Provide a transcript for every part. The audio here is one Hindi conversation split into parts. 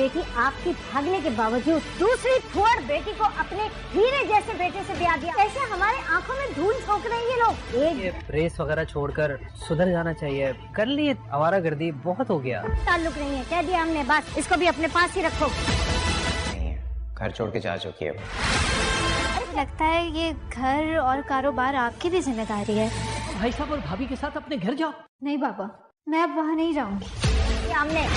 बेटी आपकी भागने के बावजूद दूसरी फुअर बेटी को अपने हीरे जैसे बेटे से ब्याह दिया। ऐसे हमारे आंखों में धूल झोंक रहे हैं ये लोग। ये रेस वगैरह छोड़कर सुधर जाना चाहिए। कर लिए आवारागर्दी, बहुत हो गया। ताल्लुक नहीं है, कह दिया हमने, बस इसको भी अपने पास ही रखो। घर छोड़ के जा चुकी है। लगता है ये घर और कारोबार आपकी भी जिम्मेदारी है। भाई साहब और भाभी के साथ अपने घर जाओ। नहीं बाबा, मैं अब वहाँ नहीं जाऊंगी। हमने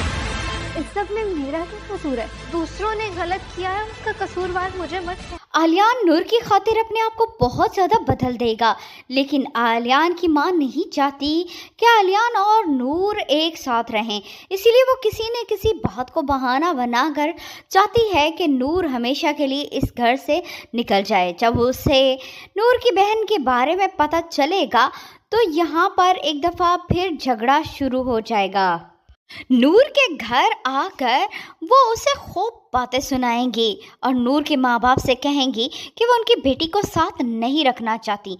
इस सब में मेरा क्या कसूर है? दूसरों ने गलत किया है, उसका कसूरवार मुझे मत। आलियान नूर की खातिर अपने आप को बहुत ज़्यादा बदल देगा, लेकिन आलियान की मां नहीं चाहती कि आलियान और नूर एक साथ रहें। इसीलिए वो किसी न किसी बात को बहाना बनाकर चाहती है कि नूर हमेशा के लिए इस घर से निकल जाए। जब उसे नूर की बहन के बारे में पता चलेगा तो यहाँ पर एक दफ़ा फिर झगड़ा शुरू हो जाएगा। नूर के घर आकर वो उसे खूब बातें सुनाएंगी और नूर के माँ बाप से कहेंगी कि वो उनकी बेटी को साथ नहीं रखना चाहती।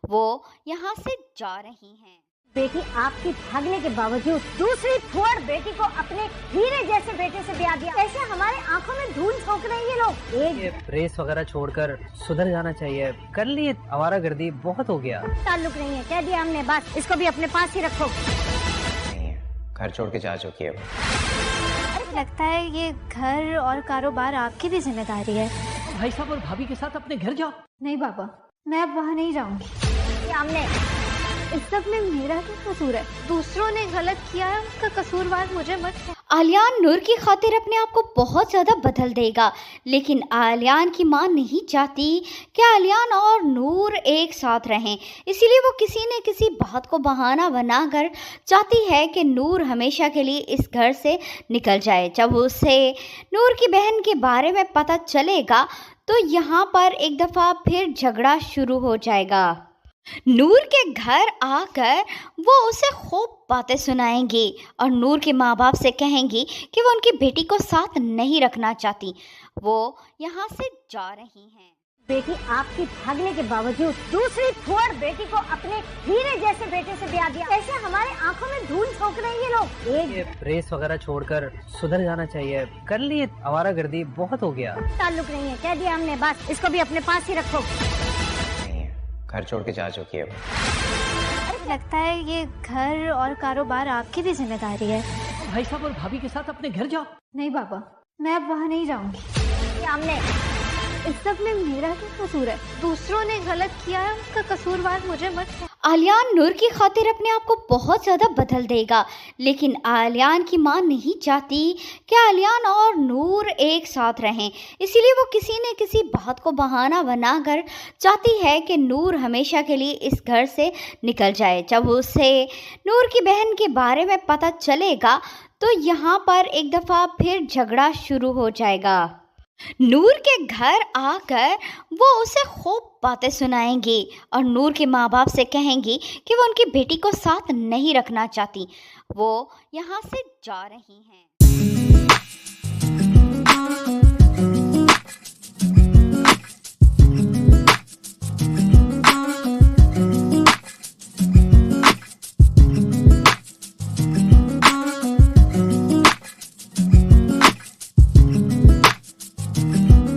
वो यहाँ से जा रही हैं। बेटी आपकी भागने के बावजूद दूसरी फुअर बेटी को अपने हीरे जैसे बेटे से ब्याह दिया। ऐसे हमारे आंखों में धूल झोंक रहे हैं ये लोग। ये रेस वगैरह छोड़कर सुधर जाना चाहिए। कर लिए आवारागर्दी, बहुत हो गया। ताल्लुक नहीं है, कह दिया हमने, बस इसको भी अपने पास ही रखो। घर छोड़ के जा चुकी है। लगता है ये घर और कारोबार आपकी भी जिम्मेदारी है। भाई साहब और भाभी के साथ अपने घर जाओ। नहीं बाबा, मैं अब वहाँ नहीं जाऊंगी। हमने इस सब में मेरा क्या कसूर है? दूसरों ने गलत किया है, उसका कसूरवार मुझे मत। आलियान नूर की खातिर अपने आप को बहुत ज़्यादा बदल देगा, लेकिन आलियान की मां नहीं चाहती कि आलियान और नूर एक साथ रहें। इसीलिए वो किसी न किसी बात को बहाना बनाकर चाहती है कि नूर हमेशा के लिए इस घर से निकल जाए। जब उसे नूर की बहन के बारे में पता चलेगा तो यहाँ पर एक दफ़ा फिर झगड़ा शुरू हो जाएगा। नूर के घर आकर वो उसे खूब बातें सुनाएंगी और नूर के माँ बाप से कहेंगी कि वो उनकी बेटी को साथ नहीं रखना चाहती। वो यहाँ से जा रही हैं। बेटी आपकी भागने के बावजूद दूसरी फुअर बेटी को अपने हीरे जैसे बेटे से ब्याह दिया। ऐसे हमारे आंखों में धूल झोंक रहे हैं ये लोग। ये रेस वगैरह छोड़कर सुधर जाना चाहिए। कर लिए आवारागर्दी, बहुत हो गया। ताल्लुक नहीं है, कह दिया हमने, बस इसको भी अपने पास ही रखो। घर छोड़ के जा चुकी है। लगता है ये घर और कारोबार आपकी भी जिम्मेदारी है। भाई साहब और भाभी के साथ अपने घर जाओ। नहीं बाबा, मैं अब वहाँ नहीं जाऊंगी। हमने इस सब में मेरा क्या कसूर है? दूसरों ने गलत किया है, उसका कसूरवार मुझे मत। आलियान नूर की खातिर अपने आप को बहुत ज़्यादा बदल देगा, लेकिन आलियान की मां नहीं चाहती कि आलियान और नूर एक साथ रहें। इसीलिए वो किसी न किसी बात को बहाना बनाकर चाहती है कि नूर हमेशा के लिए इस घर से निकल जाए। जब उसे नूर की बहन के बारे में पता चलेगा तो यहाँ पर एक दफ़ा फिर झगड़ा शुरू हो जाएगा। नूर के घर आकर वो उसे खूब बातें सुनाएंगी और नूर के माँ बाप से कहेंगी कि वो उनकी बेटी को साथ नहीं रखना चाहती। वो यहाँ से जा रही हैं।